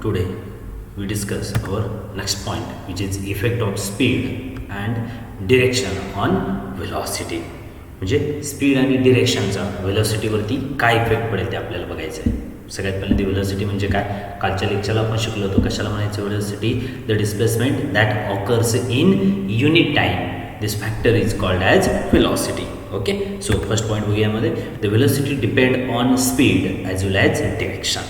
today we discuss our next point, which is effect of speed and direction on velocity. म्हणजे speed आणि डिरेक्शनचा व्हेलॉसिटीवरती काय effect पडेल ते आपल्याला बघायचं आहे. सगळ्यात पहिल्यांदा व्हेलॉसिटी म्हणजे काय, कालच्या लेक्चरला आपण शिकलो होतो. कशाला म्हणायचं velocity? The displacement that occurs in unit time. This factor is called as velocity. Okay, so first point बघूया यामध्ये. The velocity depend on speed as well as direction.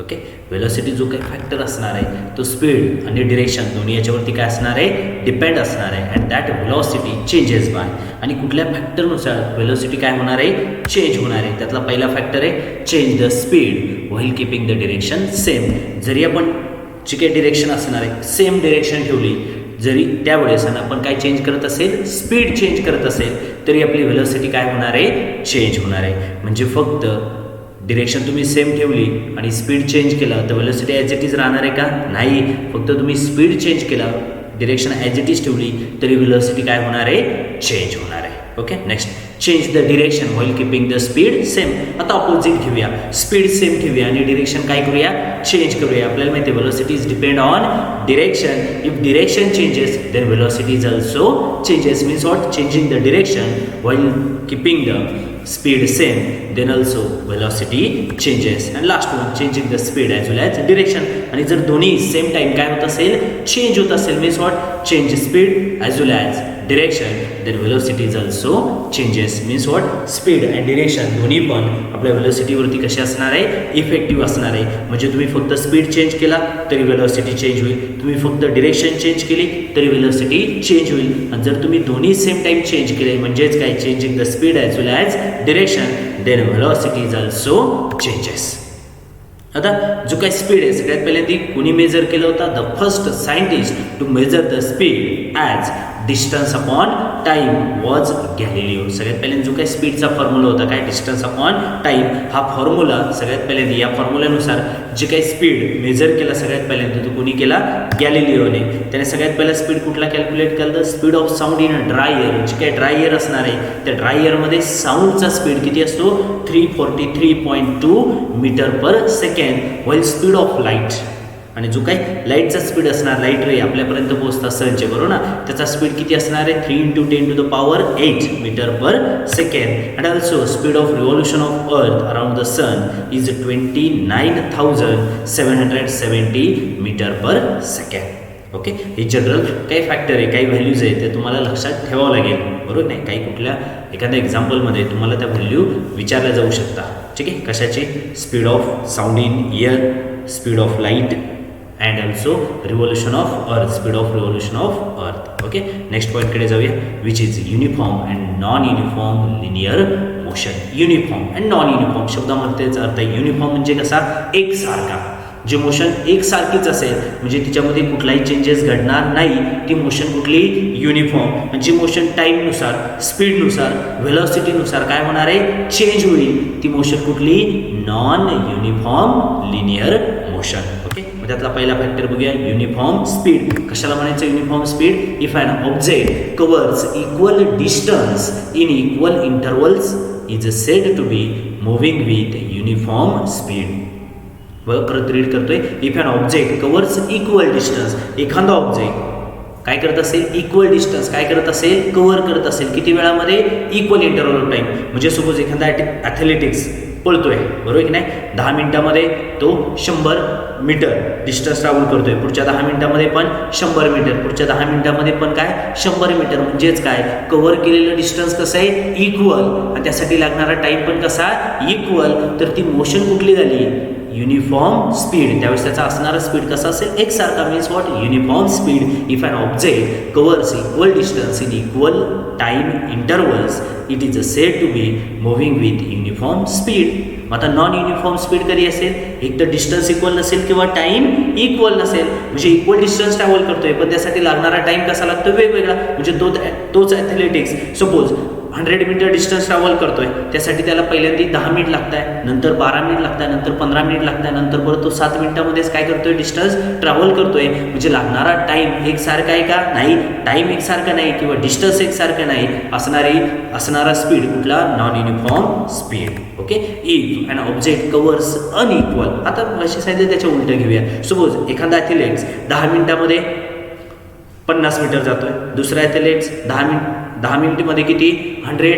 Okay, velocity जो काही फॅक्टर असणार आहे तो स्पीड आणि direction दोन्ही याच्यावरती काय असणार आहे, डिपेंड असणार आहे. And that velocity changes bye, आणि कुठल्या फॅक्टरनुसार व्हेलॉसिटी काय होणार आहे, चेंज होणार आहे. त्यातला पहिला फॅक्टर आहे change the speed while keeping the direction same. जरी आपण जी काही डिरेक्शन असणार आहे सेम डिरेक्शन ठेवली, जरी त्यावेळेस आपण काय चेंज करत असेल, स्पीड चेंज करत असेल, तरी आपली व्हेलॉसिटी काय होणार आहे, चेंज होणार आहे. म्हणजे फक्त डिरेक्शन तुम्ही सेम ठेवली आणि स्पीड चेंज केला तर व्हेलॉसिटी ॲज इट इज राहणार आहे का? नाही. फक्त तुम्ही स्पीड चेंज केला, डिरेक्शन ॲज इट इज ठेवली, तरी व्हेलॉसिटी काय होणार आहे, चेंज होणार आहे. Okay, next change the direction while keeping the speed same. आता ऑपोजिट घेऊया, स्पीड सेम ठेवूया आणि डिरेक्शन काय करूया, चेंज करूया. आपल्याला माहिती आहे velocity is depend on direction. If direction changes then velocity is also changes. Means what, changing the direction while keeping the speed same, then also velocity changes. and last one, changing the speed as well as direction. आणि जर दोन्ही same time काय होत असेल, change होत असेल, means what, change speed as well as direction, then velocity is also changes. Means what, speed and direction दोन्ही पण आपल्या व्हेलॉसिटीवरती कसे असणार आहे, इफेक्टिव्ह असणार आहे. म्हणजे तुम्ही फक्त स्पीड चेंज केला तरी व्हेलॉसिटी चेंज होईल, तुम्ही फक्त डिरेक्शन चेंज केली तरी व्हेलॉसिटी चेंज होईल. आणि जर तुम्ही दोन्ही सेम टाइम चेंज केले, म्हणजेच काय, changing the speed as well as direction, then velocity is also changes. आता जो काही स्पीड आहे सगळ्यात पहिल्यांदा कोणी मेजर केला होता, the first scientist to measure the speed as distance upon time was Galileo. सगळ्यात पहिल्यांदा जो काही स्पीडचा फॉर्म्युला होता काय, डिस्टन्स अपॉन टाईम, हा फॉर्म्युला सगळ्यात पहिल्यांदा या फॉर्म्युल्यानुसार जे काही स्पीड मेजर केला सगळ्यात पहिल्यांदा तो कोणी केला, गॅलिलिओने. त्याने सगळ्यात पहिला स्पीड कुठला कॅल्क्युलेट केला, speed of sound in a dry air. जे काही ड्राय एअर असणार आहे त्या ड्राय एअरमध्ये साऊंडचा स्पीड किती असतो, 343.2 meter per second, while speed of light. आणि जो काही लाईटचा स्पीड असणार, लाईट रे आपल्यापर्यंत पोहोचतात सनचे, बरोबर ना, त्याचा स्पीड किती असणार आहे, 3 × 10⁸ meter per second. And also speed of revolution of earth around the sun is 29,770 meter per second. Okay, हे जनरल काही फॅक्टर आहे, काही व्हॅल्यूज आहे, ते तुम्हाला लक्षात ठेवावं लागेल, बरोबर नाही. काही कुठल्या एखाद्या एक्झाम्पलमध्ये तुम्हाला त्या व्हॅल्यू विचारल्या जाऊ शकता. ठीक आहे, कशाची, speed of sound in air, speed of light, and also revolution of earth, speed of revolution of earth. Okay, next पॉईंटकडे जाऊया, which is uniform and non uniform linear motion. Uniform and non uniform शब्दामध्येच अर्थ आहे. Uniform म्हणजे कसा, एकसारखा. जे motion एकसारखीच असेल म्हणजे तिच्यामध्ये कुठलाही चेंजेस घडणार नाही, ती मोशन कुठली, युनिफॉर्म. म्हणजे मोशन टाईमनुसार, स्पीडनुसार, व्हेलॉसिटीनुसार काय होणार आहे, चेंज होईल, ती मोशन कुठली, non uniform linear motion. Okay, त्यातला पहिला फॅक्टर बघूया, युनिफॉर्म स्पीड. कशाला म्हणायचं uniform speed, if an object covers equal distance in equal intervals is said to be moving with uniform speed. परत रीड करतोय, if an object covers equal distance, एखादा object काय करत असेल, इक्वल डिस्टन्स काय करत असेल, कव्हर करत असेल, किती वेळामध्ये, इक्वल इंटरवल ऑफ टाईम. म्हणजे सपोज एखादा ॲथलेटिक्स पळतोय, बरोबर की नाही, 10 मिनिटामध्ये तो 100 मीटर डिस्टन्स ट्रॅव्हल करतोय, पुढच्या 10 मिनिटामध्ये पण 100 मीटर, पुढच्या 10 मिनिटामध्ये पण काय, 100 मीटर. म्हणजेच काय, कव्हर केलेलं डिस्टन्स कसं आहे, इक्वल, आणि त्यासाठी लागणारा टाईम पण कसा, इक्वल. तर ती मोशन कुठली झाली, युनिफॉर्म स्पीड. त्यावेळेस त्याचा असणारा स्पीड कसा असेल, एकसारखा. Means what, uniform speed. If an object covers equal distance in equal time intervals it is said to be moving with uniform speed. आता नॉन युनिफॉर्म स्पीड कधी असेल, एक तर डिस्टन्स इक्वल नसेल किंवा टाईम इक्वल नसेल. म्हणजे इक्वल डिस्टन्स ट्रॅव्हल करतोय पण त्यासाठी लागणारा टाईम कसा लागतो, वेगवेगळा. म्हणजे तोच athletics suppose 100 meter distance travel करतोय, त्यासाठी त्याला पहिल्यांदा 10 मिनिट लागत आहे, नंतर 12 मिनिट लागत आहे, नंतर 15 मिनिट लागत आहे, नंतर परत तो 7 मिनिटामध्येच काय करतोय, डिस्टन्स ट्रॅव्हल करतोय. म्हणजे लागणारा टाईम एकसारखा आहे का, नाही, टाईम एकसारखा नाही किंवा डिस्टन्स एकसारखा नाही, असणारा स्पीड कुठला, non uniform speed. Okay. If an object covers unequal, आता कशी सांगितलं त्याच्या उलटं घेऊया. सपोज एखादा ॲथलीट्स 10 मिनिटामध्ये 50 मीटर जातोय, दुसरा ॲथलीट्स 10 मिनिटमध्ये किती 100,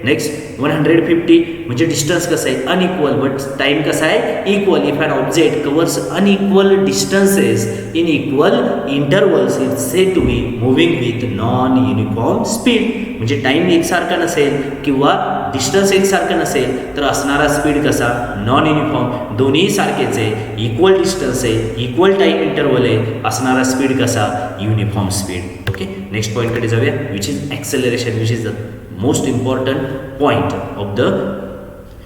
नेक्स्ट 150. म्हणजे डिस्टन्स कसं आहे अनइक्वल, बट टाईम कसा आहे equal. If an object covers unequal distances in equal intervals it said to be moving with non uniform speed. म्हणजे टाईम एकसारखा नसेल किंवा डिस्टन्स एकसारखं नसेल तर असणारा स्पीड कसा नॉन युनिफॉर्म. दोन्ही सारखेच आहे, इक्वल डिस्टन्स आहे, इक्वल टाईम इंटरवल आहे, असणारा स्पीड कसा युनिफॉर्म स्पीड. ओके. नेक्स्ट पॉईंटकडे जाऊया which is acceleration, which is the most important point of the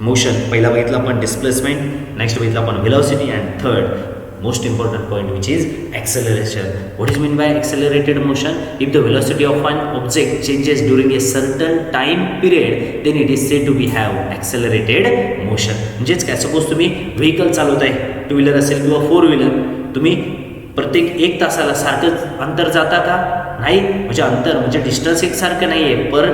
motion. पहिला बघितला आपण डिस्प्लेसमेंट, नेक्स्ट बघितला आपण velocity and third most important point which is acceleration. What is meant by accelerated motion? If the velocity of an object changes during a certain time period then it is said to be have accelerated motion. म्हणजेच काय, suppose तुम्ही vehicle चालवताय, two wheeler असेल किंवा four wheeler, तुम्ही प्रत्येक 1 तासाला सारखंच अंतर जाता का नाही, म्हणजे अंतर म्हणजे डिस्टन्स एकसारखं नाही आहे, पर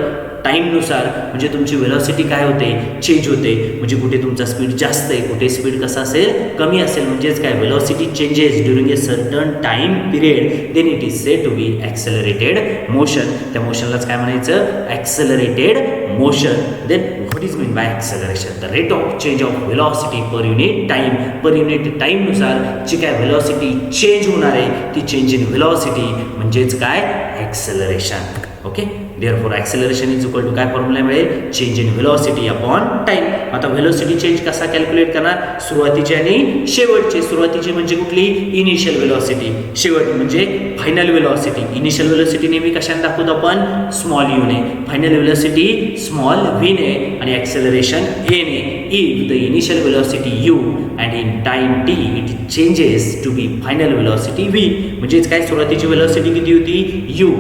टाईमनुसार म्हणजे तुमची व्हेलॉसिटी काय होते चेंज होते. म्हणजे कुठे तुमचा स्पीड जास्त आहे, कुठे स्पीड कसा असेल कमी असेल. म्हणजेच काय velocity changes during a certain time period then it is said to be accelerated motion. त्या मोशनलाच काय म्हणायचं accelerated motion. Then what is mean by acceleration? The rate of change of velocity per unit time. Per unit टाईमनुसार जी काय velocity change होणार आहे ती चेंज इन व्हेलॉसिटी म्हणजेच काय acceleration. Okay. Therefore acceleration is equal to काय formula मिळेल change in velocity upon time. आता व्हेलॉसिटी चेंज कसा कॅल्क्युलेट करणार, सुरुवातीची आणि शेवटची. सुरुवातीची म्हणजे कुठली इनिशियल व्हेलॉसिटी, शेवट म्हणजे फायनल व्हेलॉसिटी. इनिशियल व्हेलॉसिटी नेहमी कशाने दाखवतो आपण स्मॉल यूने, फायनल व्हेलॉसिटी स्मॉल व्हीने आणि ॲक्सेलरेशन एने. If the initial velocity u and in time t it changes to be final velocity v. म्हणजेच काय सुरुवातीची व्हेलॉसिटी किती होती यू,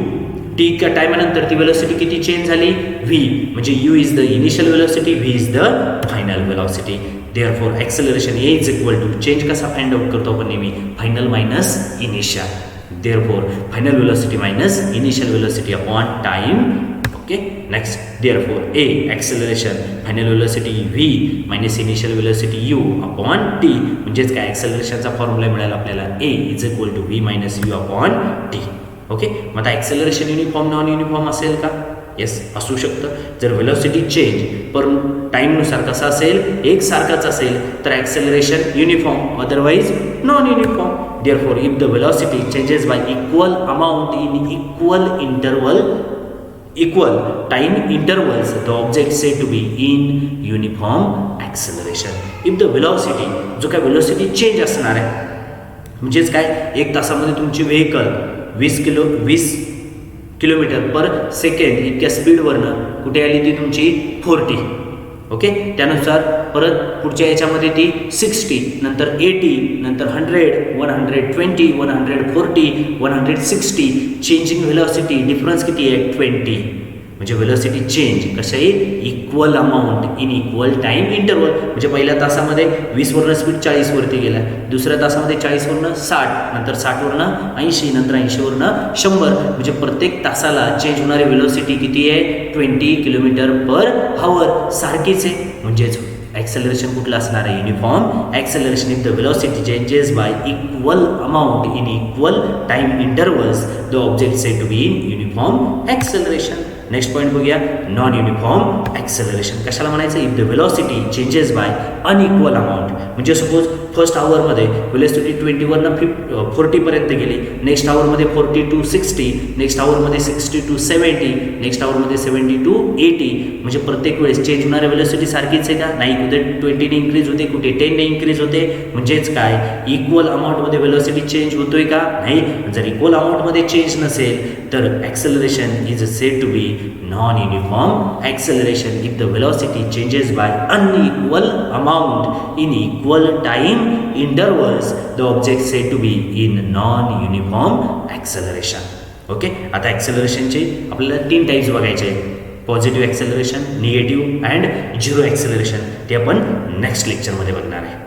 टी का टायमानंतर ती व्हेलॉसिटी किती चेंज झाली व्ही. म्हणजे u is the initial velocity, v is the final velocity. Therefore acceleration a is equal to change कसा फाइंड आउट करतो आपण नेहमी final minus initial. Therefore final velocity minus initial velocity upon time. Okay. Next therefore a acceleration final velocity v minus initial velocity u upon t. म्हणजेच काय ॲक्सेलरेशनचा formula मिळाला आपल्याला a is equal to v minus u upon t. Okay. मग आता acceleration uniform non uniform असेल का? Yes असू शकतं. जर व्हेलॉसिटी चेंज पर टाईमनुसार कसा असेल एकसारखाच असेल तर acceleration uniform, otherwise non uniform. Therefore if the velocity changes by equal amount in equal interval equal time intervals the object said to be in uniform acceleration. If the velocity जो काय velocity change असणार आहे म्हणजेच काय 1 तासामध्ये तुमची vehicle 20 kilometre पर second इतक्या स्पीडवरनं कुठे आली ती तुमची 40. ओके. त्यानुसार परत पुढच्या याच्यामध्ये ती 60, नंतर 80, नंतर 100, 120, 140, 160. चेंजिंग व्हेलॉसिटी डिफरन्स किती आहे 20. म्हणजे व्हेलॉसिटी चेंज कशा आहे equal amount in equal time interval. म्हणजे पहिल्या तासामध्ये 20वरनं स्पीड 40वरती गेला, दुसऱ्या तासामध्ये 40वरनं 60, नंतर 60वरनं 80, नंतर 80वरनं 100. म्हणजे प्रत्येक तासाला चेंज होणारी व्हेलॉसिटी किती आहे 20 किलोमीटर पर आवर सारखीच आहे. म्हणजेच ॲक्सेलरेशन कुठलं असणार आहे uniform acceleration. If the velocity changes by equal amount in equal time intervals the object said to be in uniform acceleration. Next point बघूया नॉन युनिफॉर्म ॲक्सेलरेशन कशाला म्हणायचं. If the velocity changes by unequal amount. म्हणजे suppose first आवरमध्ये velocity 20वरनं 40पर्यंत गेली, next आवरमध्ये 40 to 60, next आवरमध्ये 60 to 70, नेक्स्ट आवरमध्ये 70 to 80. म्हणजे प्रत्येक वेळेस चेंज होणाऱ्या व्हेलॉसिटी सारखीच आहे का नाही, कुठे 20ने इन्क्रीज होते, कुठे 10ने इन्क्रीज होते. म्हणजेच काय इक्वल अमाऊंटमध्ये व्हेलॉसिटी चेंज होतोय का नाही. जर इक्वल अमाऊंटमध्ये चेंज नसेल तर acceleration is said to be non uniform acceleration. If the velocity changes by unequal amount in equal time intervals the object said to be in non uniform acceleration. Okay. आता ॲक्सेलरेशनचे आपल्याला 3 types बघायचे आहेत, positive acceleration, negative and zero acceleration. ते आपण next लेक्चरमध्ये बघणार आहे.